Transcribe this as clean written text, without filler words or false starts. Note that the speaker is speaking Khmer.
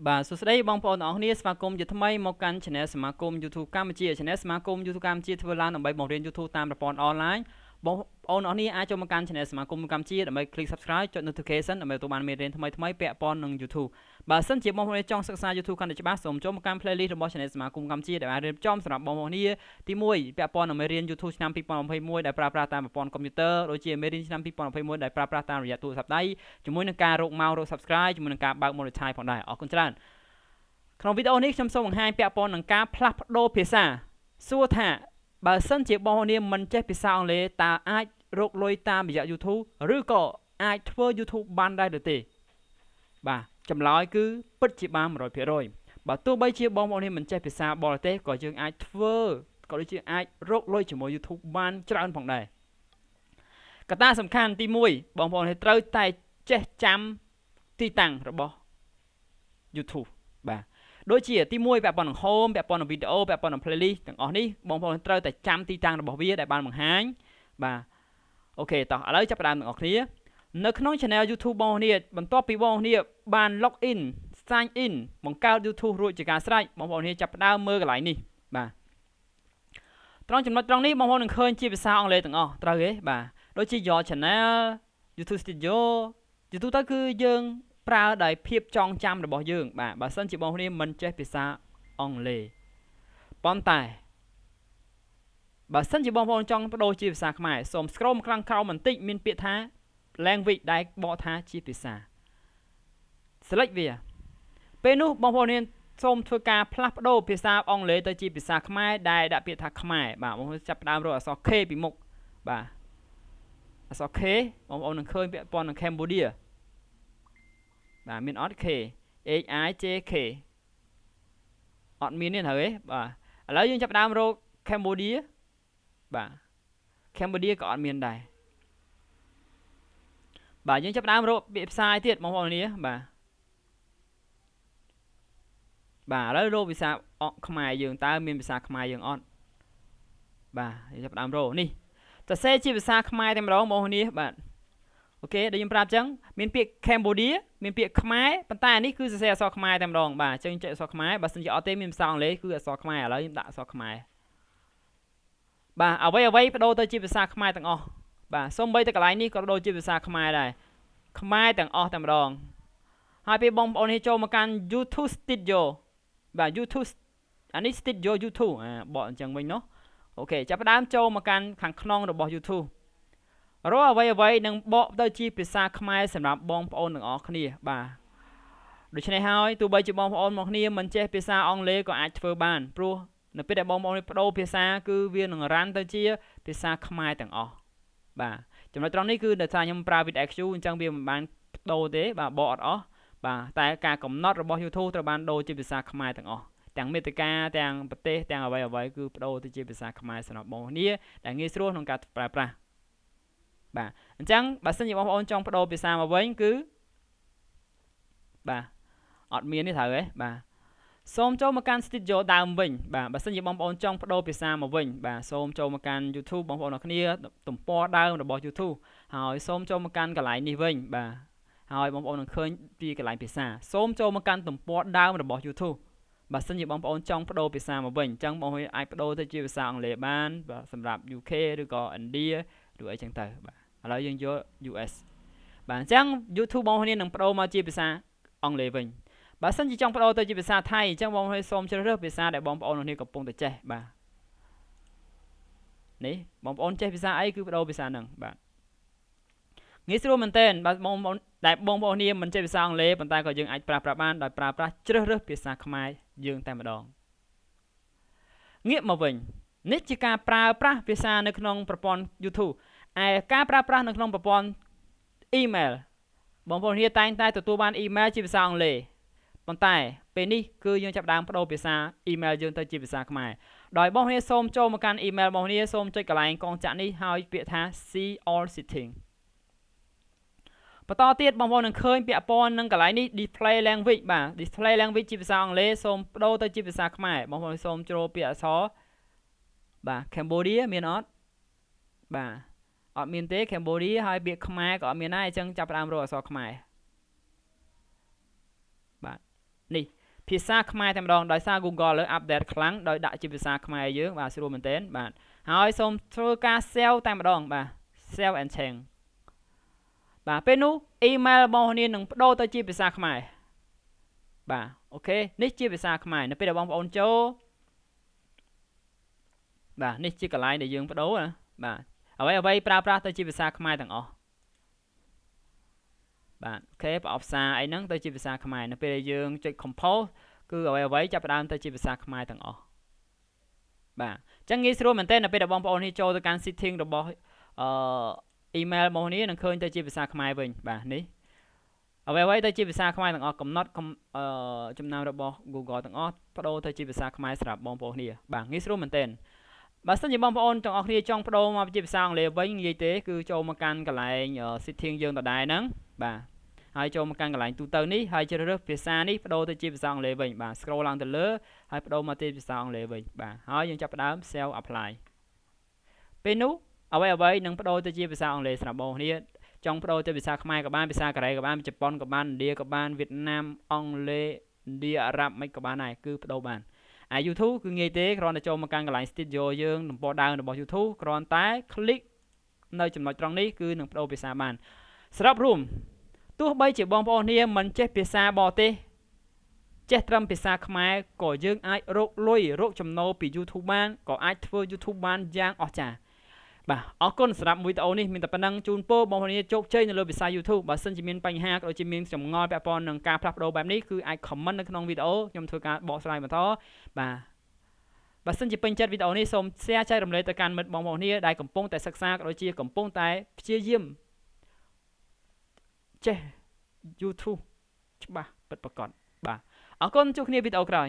បាទសួស្តីបងប្អូនទាំងអស់គ្នាស្វាគមន៍ជាថ្មីមកកាន់ Channel សមាគម YouTube កម្ពុជា Channel សមាគម YouTube កម្ពុជាធ្វើឡើងដើម្បីបង្រៀន YouTube តាមប្រព័ន្ធអនឡាញបងប្អូនទាំងអស់គ្នាអាចចូលមកកាន់ Channel សមាគមកម្ពុជាដើម្បី click subscribe ចុច notification ដើម្បីទទួលបានមេរៀនថ្មីៗពាក់ព័ន្ធនឹង YouTube បើសិនជាបងប្អូនចង់សិក្សា YouTube កាន់តែច្បាស់សូមចូលមកកាន់ playlist របស់ Channel សមាគមកម្ពុជាដែលបានរៀបចំសម្រាប់បងប្អូនគ្នាទី1ពាក់ព័ន្ធនឹងមេរៀន YouTube ឆ្នាំ2021ដែលប្រើប្រាស់តាមប្រព័ន្ធកុំព្យូទ័រដូចជាមេរៀនឆ្នាំ2021ដែលប្រើប្រាស់តាមរយៈទូរស័ព្ទដៃជាមួយនឹងការរកមករក subscribe ជាមួយនឹងការបើក monetize ផងដែរអរគុណច្រើនក្នុងវីដេអូនេះខ្ញុំសូមបង្ហាញពាក់ព័ន្ធនឹងការផ្លាស់ប្ដូរភាសាសួរថាបើសិនជាបងប្អូនមិនចេះភាសាអង់គ្លេសតើអាចរកលុយតាមរយៈ YouTube ឬក៏អាចធ្វើ YouTube បានដែរឬទេបាទចម្លើយគឺពិតជាបាន 100% បើទោះបីជាបងប្អូនមិនចេះភាសាបរទេសក៏យើងអាចធ្វើក៏ដូចជាអាចរកលុយជាមួយ YouTube បានច្រើនផងដែរកត្តាសំខាន់ទី1បងប្អូនត្រូវតែចេះចាំទីតាំងរបស់ YouTube បាទដូចជាទី1ពាក់ព័ន្ធនឹង home ពាក់ព័ន្ធនឹងវីដេអូពាក់ព័ន្ធនឹង playlist ទាំងអស់នេះបងប្អូនត្រូវតែចាំទីតាំងរបស់វាដែលបានបង្ហាញបាទអូខេតោះឥឡូវចាប់ផ្ដើមទាំងអស់គ្នានៅក្នុង channel YouTube បងប្អូនបន្ទាប់ពីបងប្អូនបាន log in sign in បង្កើត YouTube រួចជាការស្រេចបងប្អូនចាប់ផ្ដើមមើលកន្លែងនេះបាទត្រង់ចំណុចត្រង់នេះបងប្អូននឹងឃើញជាភាសាអង់គ្លេសទាំងអស់ត្រូវទេបាទដូចជា your channel YouTube studio YouTube ទៅគឺយើងប្រើដោយភាពចងចាំរបស់យើងបាទបើសិនជាបងប្អូនមិនចេះភាសាអង់គ្លេសប៉ុន្តែបើសិនជាបងប្អូនចង់បដូរជាភាសាខ្មែរសូម scroll ខាងក្រោមបន្តិចមានពាក្យថា language ដែលបកថាជាភាសា select វាពេលនោះបងប្អូនសូមធ្វើការផ្លាស់ប្ដូរភាសាអង់គ្លេសទៅជាភាសាខ្មែរដែលដាក់ពាក្យថាខ្មែរបាទបងប្អូនចាប់ផ្ដើមរកអក្សរ K ពីមុខបាទអក្សរ K បងប្អូននឹងឃើញពាក់ព័ន្ធនឹង Cambodiaបាទមានអត់ K H I J K អត់មានទេត្រូវទេបាទឥឡូវយើងចាប់ផ្ដើមរក Cambodia បាទ Cambodia ក៏អត់មានដែរបាទយើងចាប់ផ្ដើមរកពាក្យភាសាទៀតបងប្អូននេះបាទឥឡូវរកភាសាខ្មែរយើងតើមានភាសាខ្មែរយើងអត់បាទយើងចាប់ផ្ដើមរកនេះសរសេរជាភាសាខ្មែរតែម្ដងបងប្អូននេះបាទអូខេដូចខ្ញុំប្រាប់អញ្ចឹងមានពាក្យ Cambodia មានពាក្យខ្មែរប៉ុន្តែនេះគឺសរសេរអក្សរខ្មែរតែម្ដងបាទអញ្ចឹងចុចអក្សរខ្មែរបើមិនជាអត់ទេមានភាសាអង់គ្លេសគឺអក្សរខ្មែរឥឡូវខ្ញុំដាក់អក្សរខ្មែរបាទអ្វីបដូរទៅជាភាសាខ្មែរទាំងអស់បាទសូម្បីតែកន្លែងនេះក៏បដូរជាភាសាខ្មែរដែរខ្មែរទាំងអស់តែម្ដងហើយពេលបងប្អូនចូលមកកាន់ YouTube Studio បាទ YouTube អានេះ Studio YouTube បកអញ្ចឹងវិញនោះអូខេចាប់ផ្ដើមចូលមកកាន់ខាងក្នុងរបស់ YouTube រាល់អ្វីនឹងបកទៅជាភាសាខ្មែរសម្រាប់បងប្អូនទាំងអស់គ្នាបាទដូច្នេះហើយទោះបីជាបងប្អូនមកគ្នាមិនចេះភាសាអង់គ្លេសក៏អាចធ្វើបានព្រោះនៅពេលដែលបងប្អូនបដូរភាសាគឺវានឹងរ៉ាន់ទៅជាភាសាខ្មែរទាំងអស់បាទចំណុចត្រង់នេះគឺដោយសារខ្ញុំប្រើ VidXQ អញ្ចឹងវាមិនបានបដូរទេបាទបកអត់អស់បាទតែការកំណត់របស់ YouTube ត្រូវបានដូរជាភាសាខ្មែរទាំងអស់ទាំងមេតិកាទាំងប្រទេសទាំងអ្វីគឺបដូរទៅជាភាសាខ្មែរសម្រាប់បងប្អូនដែលងាយស្រួលក្នុងការប្រើប្រាស់បាទអញ្ចឹងបើសិនជាបងប្អូនចង់បដូរភាសាមកវិញគឺបាទអត់មានទេត្រូវទេបាទសូមចូលមកកាន់ Studio ដើមវិញបាទបើសិនជាបងប្អូនចង់បដូរភាសាមកវិញបាទសូមចូលមកកាន់ YouTube បងប្អូនអរគ្នាទំព័រដើមរបស់ YouTube ហើយសូមចូលមកកាន់កន្លែងនេះវិញបាទហើយបងប្អូននឹងឃើញពីកន្លែងភាសាសូមចូលមកកាន់ទំព័រដើមរបស់ YouTube បើសិនជាបងប្អូនចង់បដូរភាសាមកវិញអញ្ចឹងបងប្អូនអាចបដូរទៅជាភាសាអង់គ្លេសបានបាទសម្រាប់ UK ឬក៏ India ឬអីចឹងទៅបាទឥឡូវយើងយក US បាទអញ្ចឹង YouTube បងប្អូននឹងបដូរមកជាភាសាអង់គ្លេសវិញបើសិនជាចង់បដូរទៅជាភាសាថៃអញ្ចឹងបងប្អូនសូមជ្រើសរើសភាសាដែលបងប្អូនគ្នាកំពុងតែចេះបាទនេះបងប្អូនចេះភាសាអីគឺបដូរភាសាហ្នឹងបាទងាយស្រួលមែនទែនបាទបងប្អូនដែលបងប្អូនគ្នាមិនចេះភាសាអង់គ្លេសប៉ុន្តែក៏យើងអាចប្រើប្រាស់បានដោយប្រើប្រាស់ជ្រើសរើសភាសាខ្មែរយើងតែម្ដងងាកមកវិញនេះជាការប្រើប្រាស់ភាសានៅក្នុងប្រព័ន្ធ YouTube ឯការប្រើប្រាស់នៅក្នុងប្រព័ន្ធ email បងប្អូនគ្នាតែងតែទទួលបាន email ជាភាសាអង់គ្លេសប៉ុន្តែពេលនេះគឺយើងចាប់ដើមបដូរភាសា email យើងទៅជាភាសាខ្មែរដោយបងប្អូនសូមចូលមកកាន់ email បងប្អូនសូមចុចកន្លែងកងចាក់នេះហើយពាក្យថា see all settings បន្តទៀតបងប្អូននឹងឃើញពាក់ព័ន្ធនឹងកន្លែងនេះ display language បាទ display language ជាភាសាអង់គ្លេសសូមបដូរទៅជាភាសាខ្មែរបងប្អូនសូមជ្រើសពាក្យអក្សរបាទ Cambodia មានអត់បាទអត់មានទេ Cambodia ហើយពាក្យខ្មែរក៏អត់មានដែរអញ្ចឹងចាប់ផ្ដើមរកអក្សរខ្មែរបាទ នេះភាសាខ្មែរតែម្ដងដោយសារ Google លើ update ខ្លាំងដោយដាក់ជាភាសាខ្មែរយើងបាទស្រួលមែនទែនបាទហើយសូមធ្វើការ save តែម្ដងបាទ save and change បាទពេលនោះ email របស់អ្នកនឹងបដូរទៅជាភាសាខ្មែរបាទអូខេនេះជាភាសាខ្មែរនៅពេលដែលបងប្អូនចូលបាទនេះជាកន្លែងដែលយើងបដូរណាបាទអ្វីប្រើប្រាស់ទៅជាភាសាខ្មែរទាំងអស់បាទអូខេប្រអប់សារអីហ្នឹងទៅជាភាសាខ្មែរនៅពេលដែលយើងចុច compose គឺអ្វីចាប់ផ្ដើមទៅជាភាសាខ្មែរទាំងអស់បាទអញ្ចឹងងាយស្រួលមែនទែននៅពេលដែលបងប្អូននេះចូលទៅកាន់ setting របស់email របស់នេះនឹងឃើញទៅជាភាសាខ្មែរវិញបាទនេះអ្វីទៅជាភាសាខ្មែរទាំងអស់កំណត់ចំណាំរបស់ Google ទាំងអស់បដូរទៅជាភាសាខ្មែរសម្រាប់បងប្អូននេះបាទងាយស្រួលមែនទែនបើសិនជាបងប្អូនទាំងអស់គ្នាចង់បដូរមកជាភាសាអង់គ្លេសវិញនិយាយទេគឺចូលមកកាន់កន្លែង setting យើងដដែលហ្នឹងបាទហើយចូលមកកាន់កន្លែងទូទៅនេះហើយជ្រើសរើសភាសានេះបដូរទៅជាភាសាអង់គ្លេសវិញបាទ scroll ឡើងទៅលើហើយបដូរមកជាភាសាអង់គ្លេសវិញបាទហើយយើងចាប់ផ្ដើម save apply ពេលនោះអ្វីនឹងបដូរទៅជាភាសាអង់គ្លេសសម្រាប់បងប្អូនចង់បដូរទៅភាសាខ្មែរក៏បានភាសាកូរ៉េក៏បានជប៉ុនក៏បានឥណ្ឌាក៏បានវៀតណាមអង់គ្លេសឥណ្ឌាអារ៉ាប់មិនក៏បានដែរគឺបដូរបានYouTube គឺងាយទេគ្រាន់តែចូលមកកាន់កន្លែង studio យើងទំព័រដើមរបស់ YouTube គ្រាន់តែ click នៅចំណុចត្រង់នេះគឺនឹងបដូរភាសាបានសរុបរួមទោះបីជាបងប្អូនគ្នាមិនចេះភាសាបរទេសចេះត្រឹមភាសាខ្មែរក៏យើងអាចរកលុយរកចំណូលពី YouTube បានក៏អាចធ្វើ YouTube បានយ៉ាងអស្ចារ្យបាទអរគុណសម្រាប់វីដេអូនេះមានតែប៉ុណ្្នឹងជូនពរបងប្អូនជោគជ័យនៅលើភាសា YouTube បើសិនជាមានបញ្ហាក៏ដូចជាមានចម្ងល់ពាក់ព័ន្ធនឹងការផ្លាស់ប្ដូរបែបនេះគឺអាច comment នៅក្នុងវីដេអូខ្ញុំធ្វើការបកស្រាយបន្តបាទបើសិនជាពេញចិត្តវីដេអូនេះសូម share ចែករំលែកទៅកាន់មិត្តបងប្អូនគ្នាដែលកំពុងតែសិក្សាក៏ដូចជាកំពុងតែព្យាយាមចេះ YouTube ច្បាស់ពិតប្រាកដបាទអរគុណជួបគ្នាវីដេអូក្រោយ